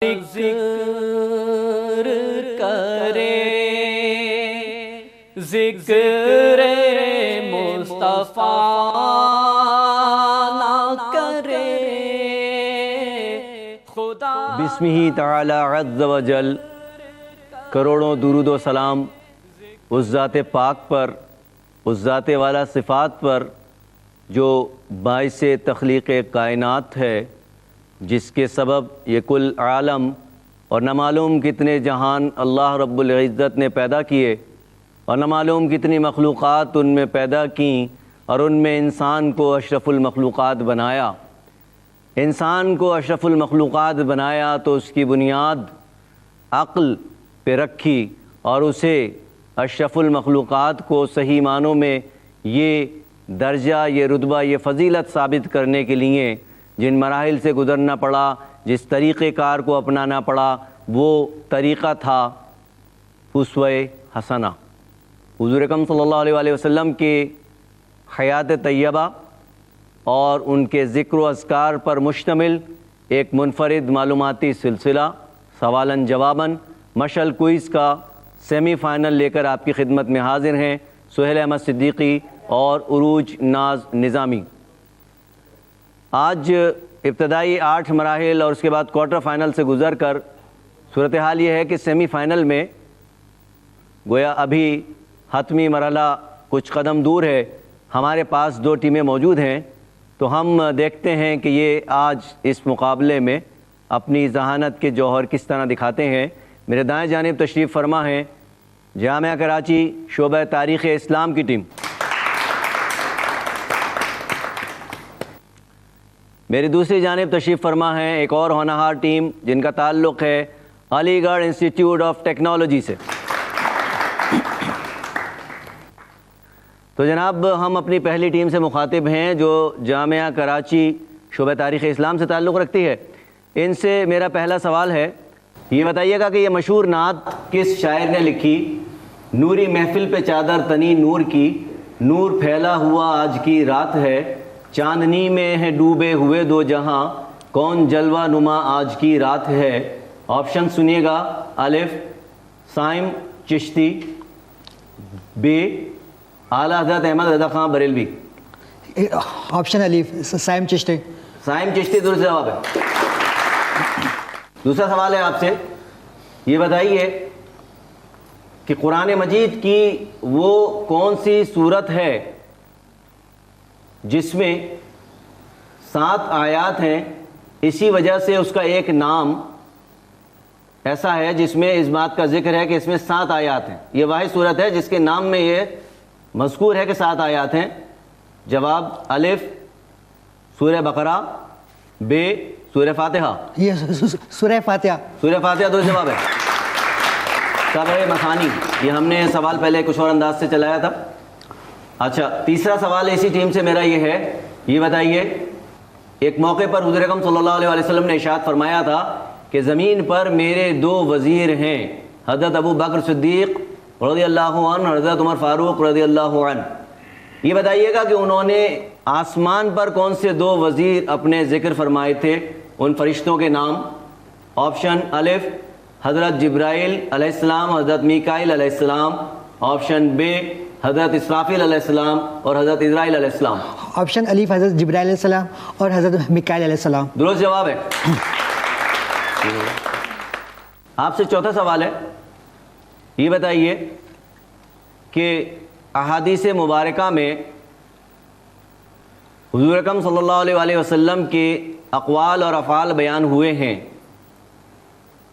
ذکر کرے ذکر مصطفیٰ نہ کرے خدا بسمہ تعالی عز و جل۔ کروڑوں درود و سلام اس ذات پاک پر، اس ذات والا صفات پر جو باعث تخلیق کائنات ہے، جس کے سبب یہ کل عالم اور نہ معلوم کتنے جہان اللہ رب العزت نے پیدا کیے، اور نہ معلوم کتنی مخلوقات ان میں پیدا کیں، اور ان میں انسان کو اشرف المخلوقات بنایا۔ انسان کو اشرف المخلوقات بنایا تو اس کی بنیاد عقل پہ رکھی، اور اسے اشرف المخلوقات کو صحیح معنوں میں یہ درجہ، یہ رتبہ، یہ فضیلت ثابت کرنے کے لیے جن مراحل سے گزرنا پڑا، جس طریقہ کار کو اپنانا پڑا، وہ طریقہ تھا اسوہ حسنہ، حضور اکرم صلی اللہ علیہ وسلم کی حیات طیبہ اور ان کے ذکر و اذکار پر مشتمل ایک منفرد معلوماتی سلسلہ سوالاً جواباً مشعل کوئز کا سیمی فائنل لے کر آپ کی خدمت میں حاضر ہیں سہیل احمد صدیقی اور عروج ناز نظامی۔ آج ابتدائی 8 مراحل اور اس کے بعد کوارٹر فائنل سے گزر کر صورتحال یہ ہے کہ سیمی فائنل میں گویا ابھی حتمی مرحلہ کچھ قدم دور ہے، ہمارے پاس 2 ٹیمیں موجود ہیں، تو ہم دیکھتے ہیں کہ یہ آج اس مقابلے میں اپنی ذہانت کے جوہر کس طرح دکھاتے ہیں۔ میرے دائیں جانب تشریف فرما ہیں جامعہ کراچی شعبہ تاریخ اسلام کی ٹیم، میری دوسری جانب تشریف فرما ہیں ایک اور ہونہار ٹیم جن کا تعلق ہے علی گڑھ انسٹیٹیوٹ آف ٹیکنالوجی سے۔ تو جناب ہم اپنی پہلی ٹیم سے مخاطب ہیں جو جامعہ کراچی شعبہ تاریخ اسلام سے تعلق رکھتی ہے۔ ان سے میرا پہلا سوال ہے، یہ بتائیے گا کہ یہ مشہور نعت کس شاعر نے لکھی؟ نوری محفل پہ چادر تنی نور کی، نور پھیلا ہوا آج کی رات ہے، چاندنی میں ہے ڈوبے ہوئے 2 جہاں، کون جلوہ نما آج کی رات ہے۔ آپشن سنیے گا، الف سائم چشتی، بی اعلیٰ حضرت احمد رضا خان بریلوی۔ آپشن الف سائم چشتی۔ سائم چشتی درست جواب ہے۔ دوسرا سوال ہے آپ سے، یہ بتائیے کہ قرآن مجید کی وہ کون سی سورت ہے جس میں 7 آیات ہیں، اسی وجہ سے اس کا ایک نام ایسا ہے جس میں اس بات کا ذکر ہے کہ اس میں 7 آیات ہیں۔ یہ واحد صورت ہے جس کے نام میں یہ مذکور ہے کہ 7 آیات ہیں۔ جواب الف سورہ بقرہ، بے سورہ فاتحہ۔ یہ سورہ فاتحہ۔ سورہ فاتحہ درست جواب ہے۔ سبع مثانی، یہ ہم نے سوال پہلے کچھ اور انداز سے چلایا تھا۔ اچھا، تیسرا سوال اسی ٹیم سے میرا یہ ہے، یہ بتائیے ایک موقع پر حضور اکرم صلی اللہ علیہ وسلم نے ارشاد فرمایا تھا کہ زمین پر میرے 2 وزیر ہیں، حضرت ابو بکر صدیق رضی اللہ عنہ، حضرت عمر فاروق رضی اللہ عنہ۔ یہ بتائیے گا کہ انہوں نے آسمان پر کون سے 2 وزیر اپنے ذکر فرمائے تھے، ان فرشتوں کے نام؟ آپشن الف حضرت جبرائیل علیہ السلام، حضرت میکائیل علیہ السلام۔ آپشن بے حضرت اسرافیل علیہ السلام اور حضرت اسرائیل علیہ السلام۔ آپشن الف حضرت جبرائیل علیہ السلام اور حضرت میکائیل علیہ السلام۔ درست جواب ہے۔ آپ سے چوتھا سوال ہے، یہ بتائیے کہ احادیث مبارکہ میں حضور اکرم صلی اللہ علیہ وسلم کے اقوال اور افعال بیان ہوئے ہیں،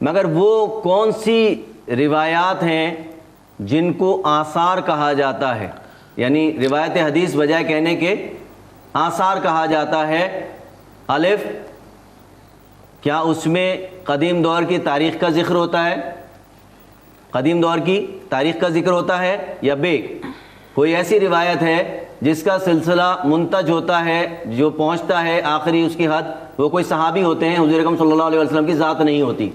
مگر وہ کون سی روایات ہیں جن کو آثار کہا جاتا ہے؟ یعنی روایت حدیث بجائے کہنے کے آثار کہا جاتا ہے۔ الف کیا اس میں قدیم دور کی تاریخ کا ذکر ہوتا ہے، قدیم دور کی تاریخ کا ذکر ہوتا ہے، یا بے کوئی ایسی روایت ہے جس کا سلسلہ منتج ہوتا ہے، جو پہنچتا ہے آخری اس کی حد، وہ کوئی صحابی ہوتے ہیں، حضور اکرم صلی اللہ علیہ وسلم کی ذات نہیں ہوتی؟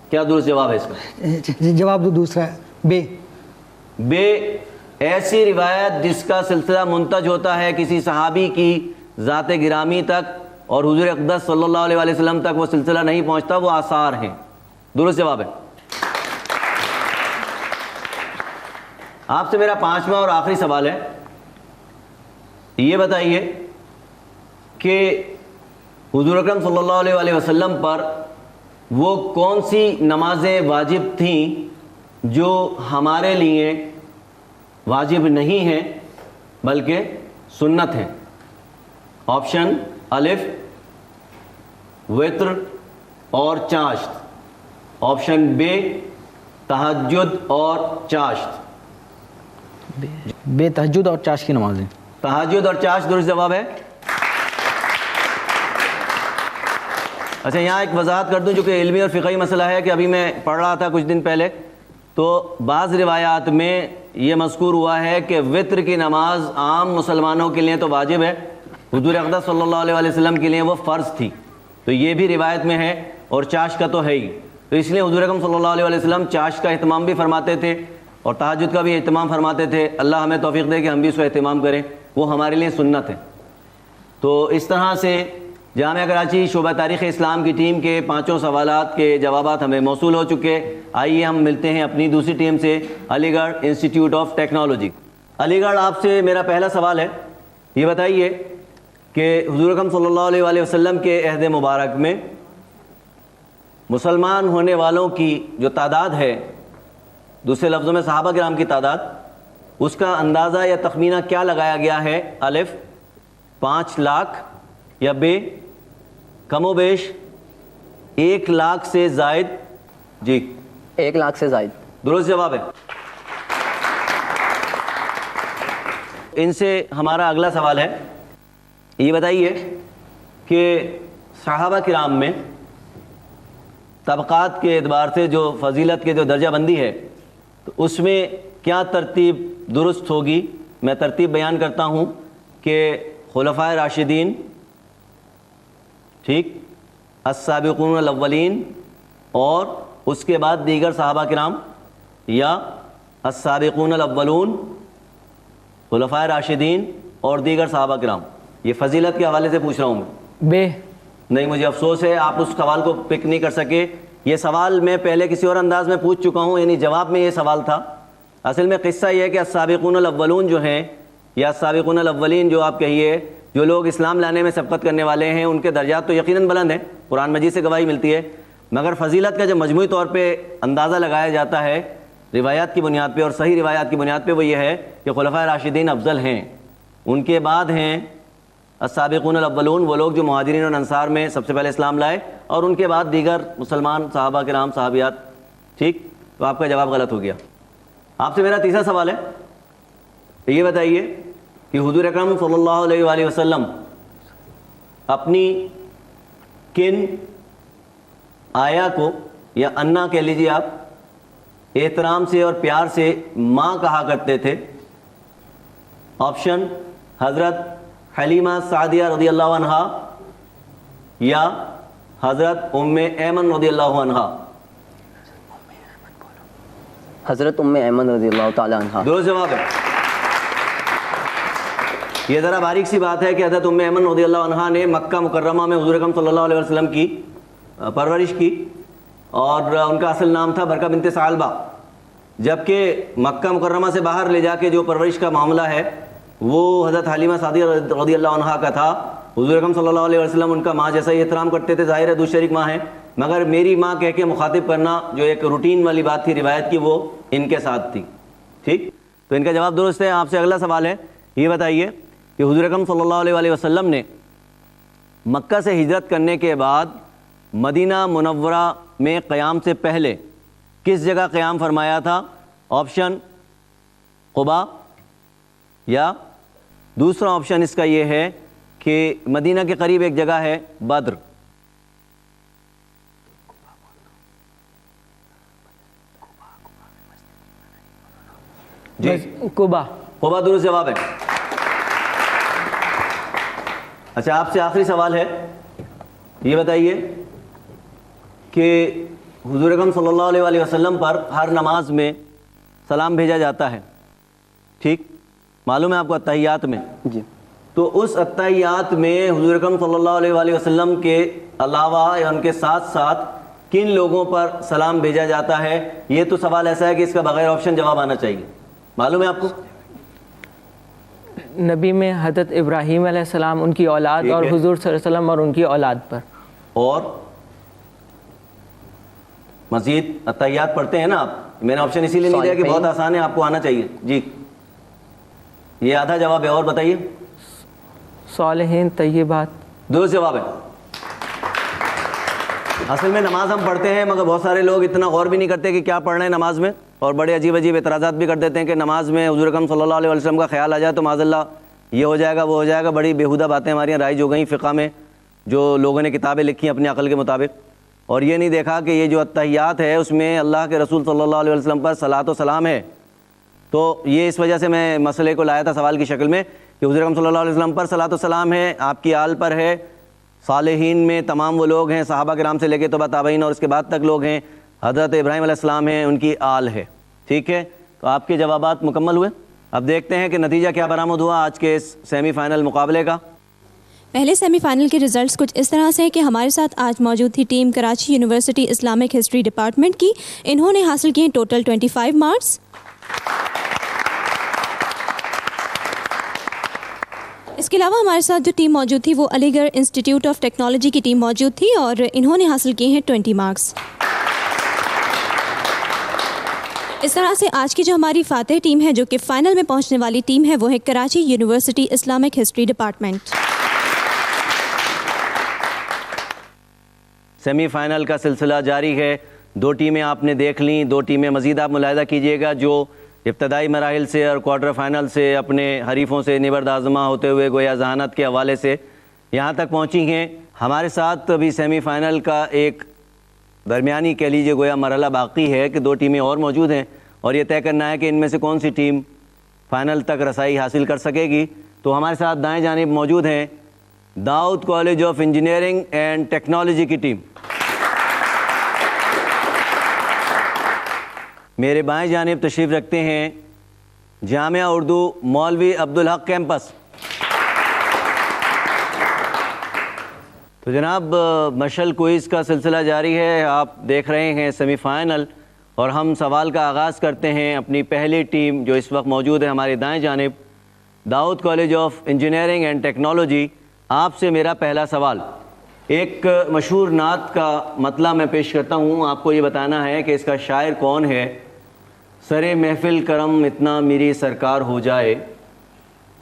کیا درست جواب ہے اس کا؟ جواب دوسرا ہے، بے۔ بے ایسی روایت جس کا سلسلہ منتج ہوتا ہے کسی صحابی کی ذات گرامی تک اور حضور اقدس صلی اللہ علیہ وسلم تک وہ سلسلہ نہیں پہنچتا، وہ آثار ہیں۔ درست جواب ہے. آپ سے میرا 5واں اور آخری سوال ہے. یہ بتائیے کہ حضور اکرم صلی اللہ علیہ وآلہ وسلم پر وہ کون سی نمازیں واجب تھیں جو ہمارے لیے واجب نہیں ہیں بلکہ سنت ہیں؟ آپشن الف وتر اور چاشت، آپشن بے تہجد اور چاشت. بے تہجد اور چاش کی نمازیں. تہجد اور چاشت درست جواب ہے. اچھا یہاں ایک وضاحت کر دوں جو کہ علمی اور فقہی مسئلہ ہے کہ ابھی میں پڑھ رہا تھا کچھ دن پہلے، تو بعض روایات میں یہ مذکور ہوا ہے کہ وطر کی نماز عام مسلمانوں کے لیے تو واجب ہے، حضور اقدس صلی اللہ علیہ وآلہ وسلم کے لیے وہ فرض تھی، تو یہ بھی روایت میں ہے، اور چاش کا تو ہے ہی. تو اس لیے حضور اکرم صلی اللہ علیہ وآلہ وسلم چاش کا اہتمام بھی فرماتے تھے اور تہجد کا بھی اہتمام فرماتے تھے. اللہ ہمیں توفیق دے کہ ہم بھی اس کا اہتمام کریں، وہ ہمارے لیے سنت ہے. تو اس طرح سے جامعہ کراچی شعبہ تاریخ اسلام کی ٹیم کے 5 سوالات کے جوابات ہمیں موصول ہو چکے. آئیے ہم ملتے ہیں اپنی دوسری ٹیم سے، علی گڑھ انسٹیٹیوٹ آف ٹیکنالوجی. علی گڑھ آپ سے میرا پہلا سوال ہے. یہ بتائیے کہ حضور اکرم صلی اللہ علیہ وآلہ وسلم کے عہد مبارک میں مسلمان ہونے والوں کی جو تعداد ہے، دوسرے لفظوں میں صحابہ کرام کی تعداد، اس کا اندازہ یا تخمینہ کیا لگایا گیا ہے؟ الف 5 لاکھ یا بے کم و بیش 1 لاکھ سے زائد؟ جی 1 لاکھ سے زائد. درست جواب ہے. ان سے ہمارا اگلا سوال ہے. یہ بتائیے کہ صحابہ کرام میں طبقات کے اعتبار سے جو فضیلت کے جو درجہ بندی ہے، تو اس میں کیا ترتیب درست ہوگی؟ میں ترتیب بیان کرتا ہوں کہ خلفائے راشدین، ٹھیک، السابقون الاولین، اور اس کے بعد دیگر صحابہ کرام، یا السابقون الاولون، خلفائے راشدین اور دیگر صحابہ کرام. یہ فضیلت کے حوالے سے پوچھ رہا ہوں میں. بے نہیں، مجھے افسوس ہے آپ اس سوال کو پک نہیں کر سکے. یہ سوال میں پہلے کسی اور انداز میں پوچھ چکا ہوں، یعنی جواب میں یہ سوال تھا. اصل میں قصہ یہ ہے کہ السابقون الاولون جو ہیں، یا السابقون الاولین جو آپ کہیے، جو لوگ اسلام لانے میں سبقت کرنے والے ہیں، ان کے درجات تو یقیناً بلند ہیں، قرآن مجید سے گواہی ملتی ہے، مگر فضیلت کا جو مجموعی طور پہ اندازہ لگایا جاتا ہے روایات کی بنیاد پہ اور صحیح روایات کی بنیاد پہ، وہ یہ ہے کہ خلفائے راشدین افضل ہیں. ان کے بعد ہیں السابقون الاولون، وہ لوگ جو مہاجرین اور انصار میں سب سے پہلے اسلام لائے، اور ان کے بعد دیگر مسلمان صحابہ کرام، صحابیات. ٹھیک، تو آپ کا جواب غلط ہو گیا. آپ سے میرا تیسرا سوال ہے. یہ بتائیے کہ حضور اکرم صلی اللہ علیہ وآلہ وسلم اپنی کن آیا کو، یا انا کہہ لیجیے آپ، احترام سے اور پیار سے ماں کہا کرتے تھے؟ آپشن حضرت حلیمہ سعدیہ رضی اللہ عنہا، یا حضرت ام ایمن رضی اللہ عنہا. حضرت ام ایمن رضی اللہ تعالی عنہ. درست جواب ہے. یہ ذرا باریک سی بات ہے کہ حضرت ام ایمن رضی اللہ عنہا نے مکہ مکرمہ میں حضور اکرم صلی اللہ علیہ وسلم کی پرورش کی، اور ان کا اصل نام تھا برکہ بنت ثعلبہ، جبکہ مکہ مکرمہ سے باہر لے جا کے جو پرورش کا معاملہ ہے وہ حضرت حلیمہ سعدیہ رضی اللہ عنہا کا تھا. حضور اکرم صلی اللہ علیہ وسلم ان کا ماں جیسا ہی احترام کرتے تھے، ظاہر ہے دو شریک ماں ہیں، مگر میری ماں کہہ کے مخاطب کرنا جو ایک روٹین والی بات تھی روایت کی، وہ ان کے ساتھ تھی. ٹھیک، تو ان کا جواب درست ہے. آپ سے اگلا سوال ہے. یہ بتائیے کہ حضور اکرم صلی اللہ علیہ وآلہ وسلم نے مکہ سے ہجرت کرنے کے بعد مدینہ منورہ میں قیام سے پہلے کس جگہ قیام فرمایا تھا؟ آپشن قباء، یا دوسرا آپشن اس کا یہ ہے کہ مدینہ کے قریب ایک جگہ ہے بدر. جی قباء. قباء درست جواب ہے. اچھا آپ سے آخری سوال ہے. یہ بتائیے کہ حضور اکرم صلی اللہ علیہ وآلہ وسلم پر ہر نماز میں سلام بھیجا جاتا ہے، ٹھیک، معلوم ہے آپ کو اتحیات میں. جی. تو اس اتحیات میں حضور اکرم صلی اللہ علیہ وآلہ وسلم کے علاوہ یا ان کے ساتھ ساتھ کن لوگوں پر سلام بھیجا جاتا ہے؟ یہ تو سوال ایسا ہے کہ اس کا بغیر آپشن جواب آنا چاہیے. معلوم ہے آپ کو؟ نبی میں حضرت ابراہیم علیہ السلام، ان کی اولاد، اور حضور صلی اللہ علیہ وسلم اور ان کی اولاد پر. اور مزید اتحیات پڑھتے ہیں نا آپ؟ میں نے آپشن اسی لیے نہیں دیا کہ بہت آسان ہے، آپ کو آنا چاہیے. جی یہ آدھا جواب ہے، اور بتائیے. صالحین، طیبات. درست جواب ہے. اصل میں نماز ہم پڑھتے ہیں مگر بہت سارے لوگ اتنا غور بھی نہیں کرتے کہ کیا پڑھ رہے ہیں نماز میں، اور بڑے عجیب عجیب اعتراضات بھی کر دیتے ہیں کہ نماز میں حضور اکرم صلی اللہ علیہ وسلم کا خیال آ جائے تو معاذ اللہ یہ ہو جائے گا وہ ہو جائے گا. بڑی بیہودہ باتیں ہماری یہاں رائج ہو گئیں فقہ میں، جو لوگوں نے کتابیں لکھی اپنی عقل کے مطابق، اور یہ نہیں دیکھا کہ یہ جو اتحیات ہے اس میں اللہ کے رسول صلی اللہ علیہ وسلم پر صلاۃ و سلام ہے. تو یہ اس وجہ سے میں مسئلے کو لایا تھا سوال کی شکل میں کہ حضور اکرم صلی اللہ علیہ وسلم پر صلاۃ و سلام ہے، آپ کی آل پر ہے، صالحین میں تمام وہ لوگ ہیں صحابہ کرام سے لے کے تبع تابعین اور اس کے بعد تک لوگ ہیں، حضرت ابراہیم علیہ السلام ہیں، ان کی آل ہے. ٹھیک ہے، تو آپ کے جوابات مکمل ہوئے. اب دیکھتے ہیں کہ نتیجہ کیا برآمد ہوا آج کے اس سیمی فائنل مقابلے کا. پہلے سیمی فائنل کے ریزلٹس کچھ اس طرح سے ہیں کہ ہمارے ساتھ آج موجود تھی team Karachi university Islamic history department کی. انہوں نے حاصل کیے ٹوٹل 25 مارکس. اس کے علاوہ ہمارے ساتھ جو ٹیم موجود تھی وہ علی گڑھ انسٹیٹیوٹ آف ٹیکنالوجی کی ٹیم موجود تھی اور انہوں نے حاصل کیے ہیں 20 مارکس. اس طرح سے آج کی جو ہماری فاتح ٹیم ہے جو کہ فائنل میں پہنچنے والی ٹیم ہے وہ ہے Karachi university Islamic history department. Semi final کا سلسلہ جاری ہے. 2 ٹیمیں آپ نے دیکھ لیں، 2 ٹیمیں مزید آپ ملاحظہ کیجئے گا جو ابتدائی مراحل سے اور کوارٹر فائنل سے اپنے حریفوں سے نبرد آزما ہوتے ہوئے گویا ذہانت کے حوالے سے یہاں تک پہنچی ہیں. ہمارے ساتھ ابھی سیمی فائنل کا ایک درمیانی کہہ لیجیے گویا مرحلہ باقی ہے کہ 2 ٹیمیں اور موجود ہیں اور یہ طے کرنا ہے کہ ان میں سے کون سی ٹیم فائنل تک رسائی حاصل کر سکے گی. تو ہمارے ساتھ دائیں جانب موجود ہیں Dawood college of engineering and technology کی ٹیم. میرے بائیں جانب تشریف رکھتے ہیں جامعہ اردو مولوی عبدالحق کیمپس. تو جناب مشعل کوئز کا سلسلہ جاری ہے، آپ دیکھ رہے ہیں سیمی فائنل، اور ہم سوال کا آغاز کرتے ہیں. اپنی پہلی ٹیم جو اس وقت موجود ہے ہمارے دائیں جانب Dawood college of engineering and technology, آپ سے میرا پہلا سوال ایک مشہور نعت کا مطلع میں پیش کرتا ہوں. آپ کو یہ بتانا ہے کہ اس کا شاعر کون ہے. سرے محفل کرم اتنا میری سرکار ہو جائے،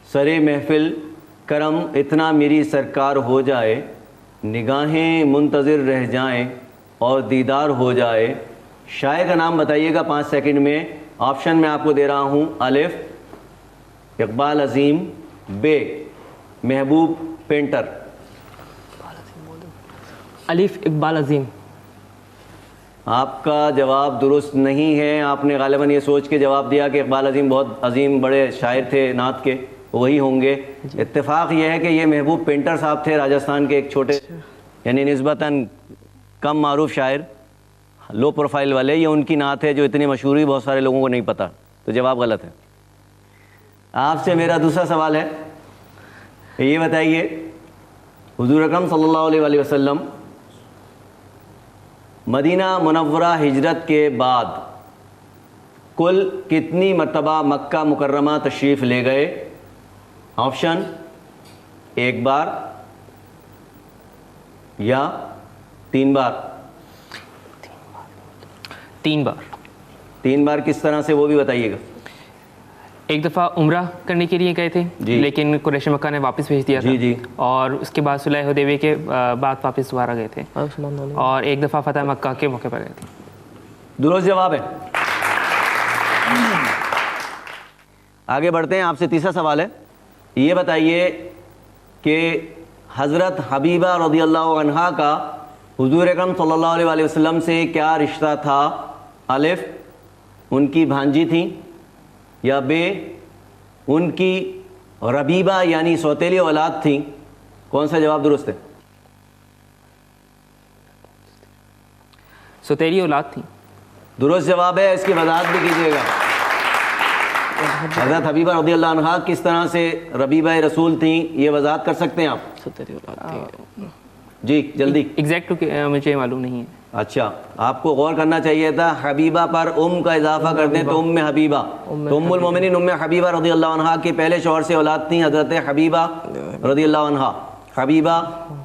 سرے محفل کرم اتنا میری سرکار ہو جائے، نگاہیں منتظر رہ جائیں اور دیدار ہو جائے. شاعر کا نام بتائیے گا 5 سیکنڈ میں. آپشن میں آپ کو دے رہا ہوں: الف اقبال عظیم، بے محبوب پینٹر. الف اقبال عظیم. آپ کا جواب درست نہیں ہے. آپ نے غالباً یہ سوچ کے جواب دیا کہ اقبال عظیم بہت عظیم بڑے شاعر تھے نعت کے، وہی ہوں گے. اتفاق یہ ہے کہ یہ محبوب پینٹر صاحب تھے، راجستھان کے ایک چھوٹے یعنی نسبتاً کم معروف شاعر، لو پروفائل والے. یہ ان کی نعت ہے جو اتنی مشہور ہوئی، بہت سارے لوگوں کو نہیں پتہ. تو جواب غلط ہے. آپ سے میرا دوسرا سوال ہے، یہ بتائیے حضور اکرم صلی اللہ علیہ وآلہ وسلم مدینہ منورہ ہجرت کے بعد کل کتنی مرتبہ مکہ مکرمہ تشریف لے گئے؟ آپشن: 1 بار یا 3 بار. 3 بار. 3 بار کس طرح سے وہ بھی بتائیے گا. ایک دفعہ عمرہ کرنے کے لیے گئے تھے لیکن قریش مکہ نے واپس بھیج دیا تھا اور اس کے بعد صلح حدیبیہ کے بعد واپس دوبارہ گئے تھے، اور ایک دفعہ فتح مکہ کے موقع پر گئے تھے. درست جواب ہے. آگے بڑھتے ہیں. آپ سے تیسرا سوال ہے، یہ بتائیے کہ حضرت حبیبہ رضی اللہ عنہا کا حضور اکرم صلی اللہ علیہ وآلہ وسلم سے کیا رشتہ تھا؟ الف ان کی بھانجی تھیں، یا بے ان کی ربیبہ یعنی سوتیلی اولاد تھیں. کون سا جواب درست ہے؟ سوتیلی اولاد تھیں. درست جواب ہے. اس کی وضاحت بھی کیجیے گا. حضرت حبیبہ رضی اللہ عنہا کس طرح سے ربیبہ رسول تھیں، یہ وضاحت کر سکتے ہیں آپ؟ سوتیلی اولاد تھیں. جی جلدی. ایگزیکٹ مجھے معلوم نہیں ہے. اچھا آپ کو غور کرنا چاہیے تھا، حبیبہ پر کا اضافہ کر دیں تو حبیبہ، تو المومنین حبیبہ رضی اللہ عنہا کے پہلے شوہر سے اولاد تھیں حضرت حبیبہ رضی اللہ عنہا، حبیبہ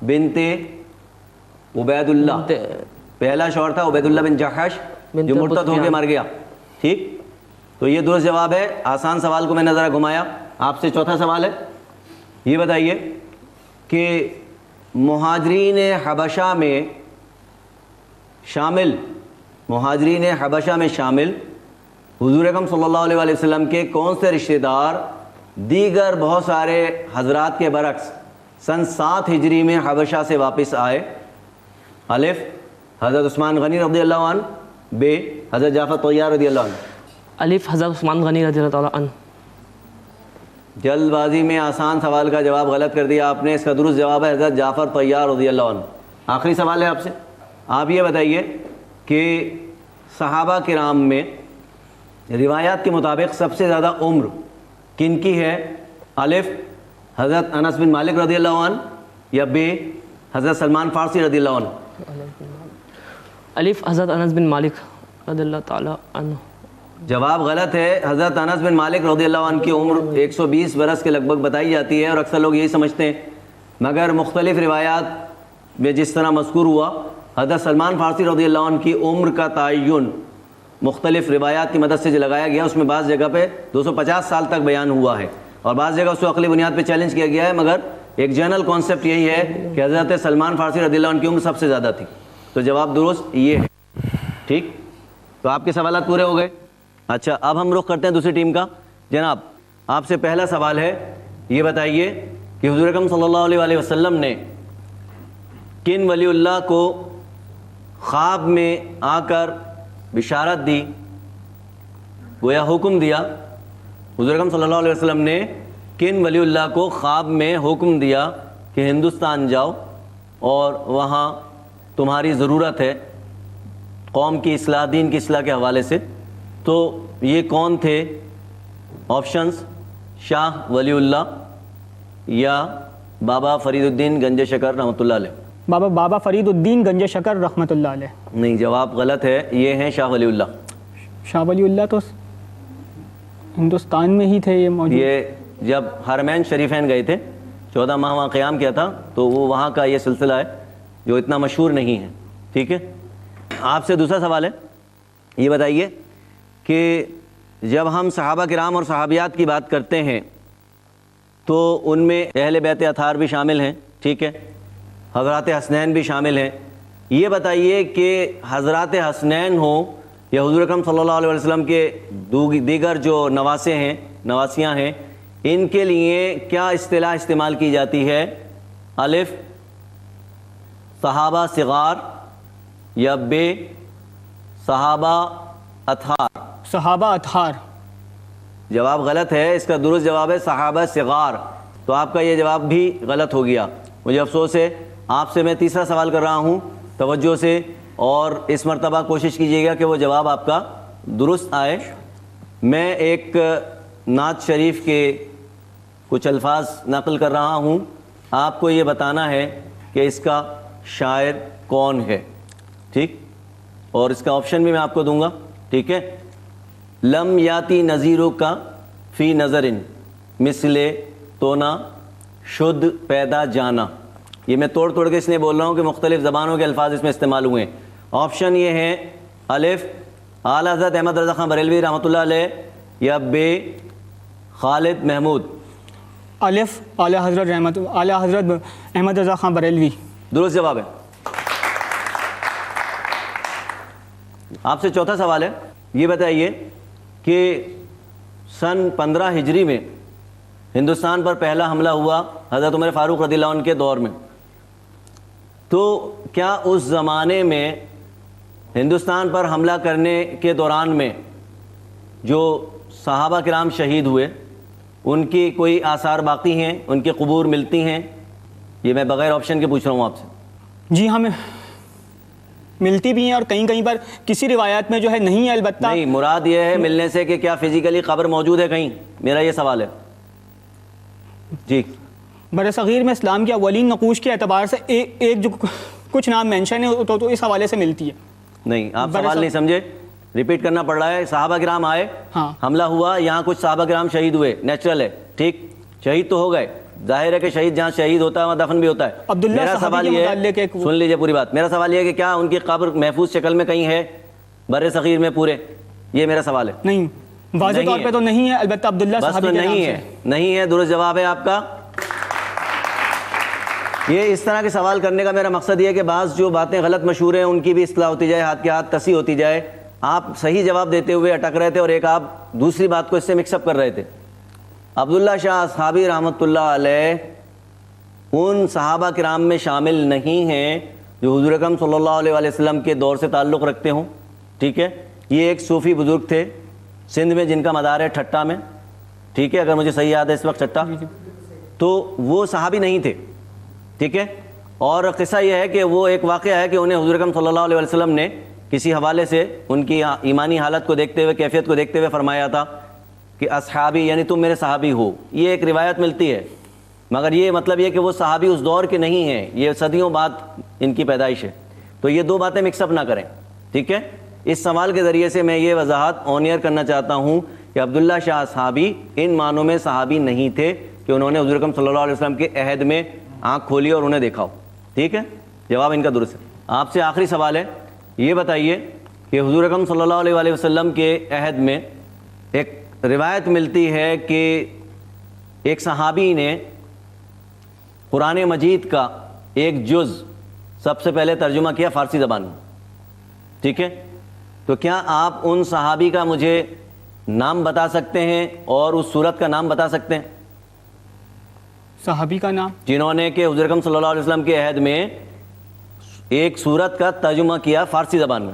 بنت عبید اللہ، پہلا شوہر تھا عبید اللہ بن جحش جو مرتد ہو کے مر گیا. ٹھیک، تو یہ درست جواب ہے. آسان سوال کو میں نے ذرا گھمایا. آپ سے چوتھا سوال ہے، یہ بتائیے کہ مہاجرین حبشہ میں شامل حضور اکرم صلی اللہ علیہ وآلہ وسلم کے کون سے رشتہ دار دیگر بہت سارے حضرات کے برعکس سن 7 ہجری میں حبشہ سے واپس آئے؟ الف حضرت عثمان غنی رضی اللہ عنہ، ب حضرت جعفر طیار رضی اللہ عنہ. الف حضرت عثمان غنی رضی اللہ تعالیٰ عنہ. جلد بازی میں آسان سوال کا جواب غلط کر دیا آپ نے. اس کا درست جواب ہے حضرت جعفر طیار رضی اللہ عنہ. آخری سوال ہے آپ سے، آپ یہ بتائیے کہ صحابہ کرام میں روایات کے مطابق سب سے زیادہ عمر کن کی ہے؟ الف حضرت انس بن مالک رضی اللہ عنہ، یا ب حضرت سلمان فارسی رضی اللہ عنہ. الف حضرت انس بن مالک رضی اللہ تعالیٰ عنہ. جواب غلط ہے. حضرت انس بن مالک رضی اللہ عنہ کی عمر 120 برس کے لگ بھگ بتائی جاتی ہے اور اکثر لوگ یہی سمجھتے ہیں، مگر مختلف روایات میں جس طرح مذکور ہوا حضرت سلمان فارسی رضی اللہ عنہ کی عمر کا تعین مختلف روایات کی مدد سے جو لگایا گیا، اس میں بعض جگہ پہ 250 سال تک بیان ہوا ہے اور بعض جگہ اس کو عقلی بنیاد پہ چیلنج کیا گیا ہے، مگر ایک جنرل کانسیپٹ یہی ہے کہ حضرت سلمان فارسی رضی اللہ عنہ کی عمر سب سے زیادہ تھی. تو جواب درست یہ ہے. ٹھیک، تو آپ کے سوالات پورے ہو گئے. اچھا، اب ہم رخ کرتے ہیں دوسری ٹیم کا. جناب آپ سے پہلا سوال ہے، یہ بتائیے کہ حضور اکرم صلی اللہ علیہ وآلہ وسلم نے کن ولی اللہ کو خواب میں آ کر بشارت دی، گویا حکم دیا؟ حضور اکرم صلی اللہ علیہ وسلم نے کن ولی اللہ کو خواب میں حکم دیا کہ ہندوستان جاؤ اور وہاں تمہاری ضرورت ہے قوم کی اصلاح، دین کی اصلاح کے حوالے سے؟ تو یہ کون تھے؟ آپشنز: شاہ ولی اللہ یا بابا فرید الدین گنج شکر رحمۃ اللہ علیہ. بابا فرید الدین گنج شکر رحمۃ اللہ علیہ. نہیں، جواب غلط ہے. یہ ہیں شاہ ولی اللہ. شاہ ولی اللہ تو ہندوستان میں ہی تھے یہ موجود. یہ جب حرمین شریفین گئے تھے، 14 ماہ وہاں قیام کیا تھا، تو وہ وہاں کا یہ سلسلہ ہے جو اتنا مشہور نہیں ہے. ٹھیک ہے، آپ سے دوسرا سوال ہے، یہ بتائیے کہ جب ہم صحابہ کرام اور صحابیات کی بات کرتے ہیں تو ان میں اہل بیت اطہار بھی شامل ہیں. ٹھیک ہے، حضرات حسنین بھی شامل ہیں. یہ بتائیے کہ حضرات حسنین ہوں یا حضور اکرم صلی اللہ علیہ وسلم کے دیگر جو نواسے ہیں، نواسیاں ہیں، ان کے لیے کیا اصطلاح استعمال کی جاتی ہے؟ الف صحابہ صغار یا ب صحابہ اطہار؟ صحابہ اطہار. جواب غلط ہے. اس کا درست جواب ہے صحابہ صغار. تو آپ کا یہ جواب بھی غلط ہو گیا. مجھے افسوس ہے. آپ سے میں تیسرا سوال کر رہا ہوں، توجہ سے، اور اس مرتبہ کوشش کیجیے گا کہ وہ جواب آپ کا درست آئے. میں ایک نعت شریف کے کچھ الفاظ نقل کر رہا ہوں، آپ کو یہ بتانا ہے کہ اس کا شاعر کون ہے. ٹھیک، اور اس کا آپشن بھی میں آپ کو دوں گا. ٹھیک ہے، لم یاتی نظیروں کا فی نظرن مثل تو نہ شد پیدا جانا. یہ میں توڑ کے اس لیے بول رہا ہوں کہ مختلف زبانوں کے الفاظ اس میں استعمال ہوئے ہیں. آپشن یہ ہیں: الف اعلیٰ حضرت احمد رضا خان بریلوی رحمۃ اللہ علیہ یا ب خالد محمود. الف اعلیٰ حضرت احمد رضا خان بریلوی. درست جواب ہے. آپ سے چوتھا سوال ہے، یہ بتائیے کہ سن 15 ہجری میں ہندوستان پر پہلا حملہ ہوا حضرت عمر فاروق رضی اللہ عنہ کے دور میں. تو کیا اس زمانے میں ہندوستان پر حملہ کرنے کے دوران میں جو صحابہ کرام شہید ہوئے ان کی کوئی آثار باقی ہیں، ان کے قبور ملتی ہیں؟ یہ میں بغیر آپشن کے پوچھ رہا ہوں آپ سے. جی ہمیں ملتی بھی ہیں اور کہیں پر کسی روایات میں جو ہے نہیں ہے. البتہ نہیں، مراد یہ ہے ملنے سے کہ کیا فزیکلی قبر موجود ہے کہیں؟ میرا یہ سوال ہے. جی، برصغیر میں اسلام کے اولین نقوش کے اعتبار سے ایک جو کچھ نام مینشن ہے تو اس حوالے سے ملتی ہے. نہیں, آپ سوال نہیں سمجھے, ریپیٹ کرنا پڑ رہا ہے. صحابہ کرام آئے, حملہ ہوا, یہاں کچھ صحابہ کرام شہید ہوئے, نیچرل ہے, ٹھیک, شہید تو ہو گئے, ظاہر ہے کہ شہید جہاں شہید ہوتا ہے وہاں دفن بھی ہوتا ہے. میرا سوال یہ ہے, سن لیجئے پوری بات, میرا سوال یہ ہے کہ کیا ان کی قبر محفوظ شکل میں کہیں ہے بر صغیر میں پورے؟ یہ میرا سوال ہے. نہیں, واضح طور پہ تو نہیں ہے, البتہ عبداللہ صحابی کے نام سے نہیں ہے. درست جواب ہے آپ کا. یہ اس طرح کے سوال کرنے کا میرا مقصد یہ ہے کہ بعض جو باتیں غلط مشہور ہیں ان کی بھی اصلاح ہوتی جائے, ہاتھ کے ہاتھ تصحیح ہوتی جائے. آپ صحیح جواب دیتے ہوئے اٹک رہے تھے اور ایک آپ دوسری بات کو اس سے مکس اپ کر رہے تھے. عبداللہ شاہ اصحابی رحمۃ اللہ علیہ ان صحابہ کرام میں شامل نہیں ہیں جو حضور اکرم صلی اللہ علیہ وآلہ وسلم کے دور سے تعلق رکھتے ہوں, ٹھیک ہے. یہ ایک صوفی بزرگ تھے سندھ میں جن کا مدار ہے ٹھٹا میں, ٹھیک ہے, اگر مجھے صحیح یاد ہے اس وقت ٹھٹا, تو وہ صحابی نہیں تھے, ٹھیک ہے. اور قصہ یہ ہے کہ وہ ایک واقعہ ہے کہ انہیں حضور اکرم صلی اللہ علیہ وسلم نے کسی حوالے سے ان کی ایمانی حالت کو دیکھتے ہوئے, کیفیت کو دیکھتے ہوئے فرمایا تھا کہ اصحابی یعنی تم میرے صحابی ہو. یہ ایک روایت ملتی ہے, مگر یہ مطلب یہ کہ وہ صحابی اس دور کے نہیں ہیں, یہ صدیوں بعد ان کی پیدائش ہے. تو یہ دو باتیں مکس اپ نہ کریں, ٹھیک ہے. اس سوال کے ذریعے سے میں یہ وضاحت آن ایئر کرنا چاہتا ہوں کہ عبداللہ شاہ اصحابی ان معنوں میں صحابی نہیں تھے کہ انہوں نے حضور اکرم صلی اللہ علیہ وسلم کے عہد میں آنکھ کھولی اور انہیں دیکھا ہو, ٹھیک ہے. جواب ان کا درست ہے. آپ سے آخری سوال ہے, یہ بتائیے کہ حضور اکرم صلی اللہ علیہ وآلہ وسلم کے عہد میں ایک روایت ملتی ہے کہ ایک صحابی نے قرآن مجید کا ایک جز سب سے پہلے ترجمہ کیا فارسی زبان میں, ٹھیک ہے. تو کیا آپ ان صحابی کا مجھے نام بتا سکتے ہیں اور اس سورت کا نام بتا سکتے ہیں؟ صحابی کا نام جنہوں نے کہ حضور اکرم صلی اللہ علیہ وسلم کے عہد میں ایک سورت کا ترجمہ کیا فارسی زبان میں.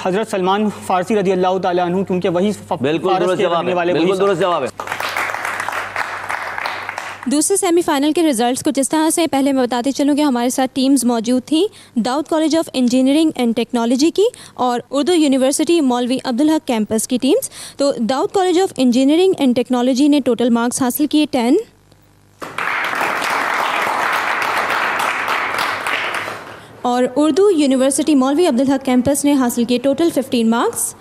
حضرت سلمان فارسی رضی اللہ تعالیٰ عنہ, کیونکہ وہی بالکل درست جواب ہے, بالکل درست جواب ہے. دوسرے سیمی فائنل کے ریزلٹس کچھ اس طرح سے, پہلے میں بتاتے چلوں کہ ہمارے ساتھ ٹیمز موجود تھیں Dawood college of engineering and technology کی اور اردو یونیورسٹی مولوی عبدالحق کیمپس کی ٹیمز. تو Dawood college of engineering and technology نے ٹوٹل مارکس حاصل کیے 10 اور اردو یونیورسٹی مولوی عبدالحق کیمپس نے حاصل کیے ٹوٹل 15 مارکس.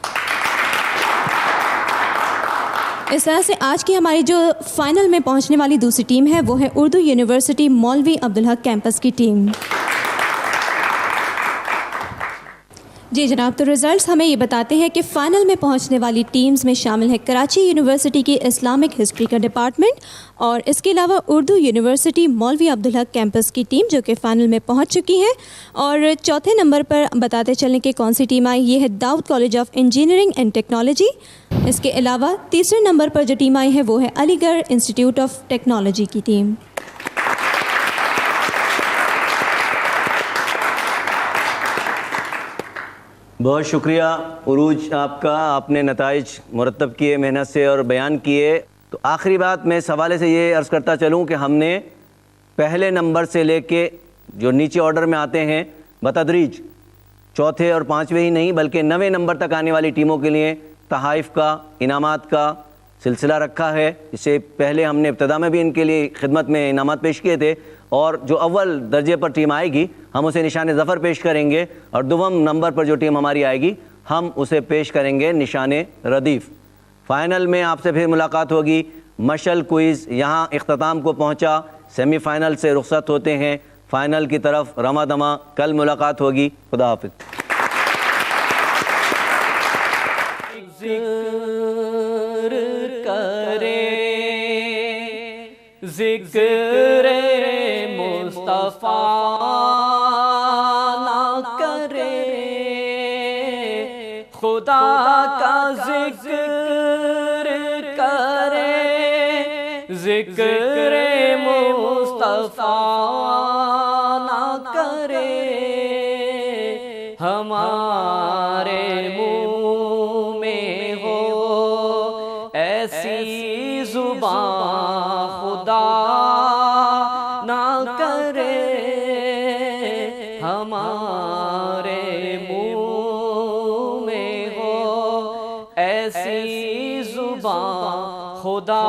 اس طرح سے آج کی ہماری جو فائنل میں پہنچنے والی دوسری ٹیم ہے وہ ہے اردو یونیورسٹی مولوی عبدالحق کیمپس کی ٹیم. جی جناب, تو ریزلٹس ہمیں یہ بتاتے ہیں کہ فائنل میں پہنچنے والی ٹیمز میں شامل ہے کراچی یونیورسٹی کی اسلامک ہسٹری کا ڈپارٹمنٹ اور اس کے علاوہ اردو یونیورسٹی مولوی عبدالحق کیمپس کی ٹیم جو کہ فائنل میں پہنچ چکی ہے. اور چوتھے نمبر پر بتاتے چلیں کہ کون سی ٹیم آئی, یہ ہے Dawood college of engineering and technology. اس کے علاوہ تیسرے نمبر پر جو ٹیم آئی ہے وہ ہے علی گڑھ انسٹیٹیوٹ آف ٹیکنالوجی کی ٹیم. بہت شکریہ عروج آپ کا, آپ نے نتائج مرتب کیے محنت سے اور بیان کیے. تو آخری بات میں اس حوالے سے یہ عرض کرتا چلوں کہ ہم نے پہلے نمبر سے لے کے جو نیچے آرڈر میں آتے ہیں بتدریج چوتھے اور پانچویں ہی نہیں بلکہ 9ویں نمبر تک آنے والی ٹیموں کے لیے تحائف کا, انعامات کا سلسلہ رکھا ہے. اس سے پہلے ہم نے ابتدا میں بھی ان کے لیے خدمت میں انعامات پیش کیے تھے اور جو اول درجے پر ٹیم آئے گی ہم اسے نشان ظفر پیش کریں گے اور دوم نمبر پر جو ٹیم ہماری آئے گی ہم اسے پیش کریں گے نشان ردیف. فائنل میں آپ سے پھر ملاقات ہوگی. مشل کوئز یہاں اختتام کو پہنچا, سیمی فائنل سے رخصت ہوتے ہیں فائنل کی طرف رواں دواں. کل ملاقات ہوگی. خدا حافظ. ذکر مصطفیٰ نہ کرے, خدا کا ذکر کرے, ذکر مصطفیٰ نہ کرے, ہمارے منہ میں ہو ایسی زبان خدا نہ کرے, ہمارے منہ میں ہو ایسی زبان خدا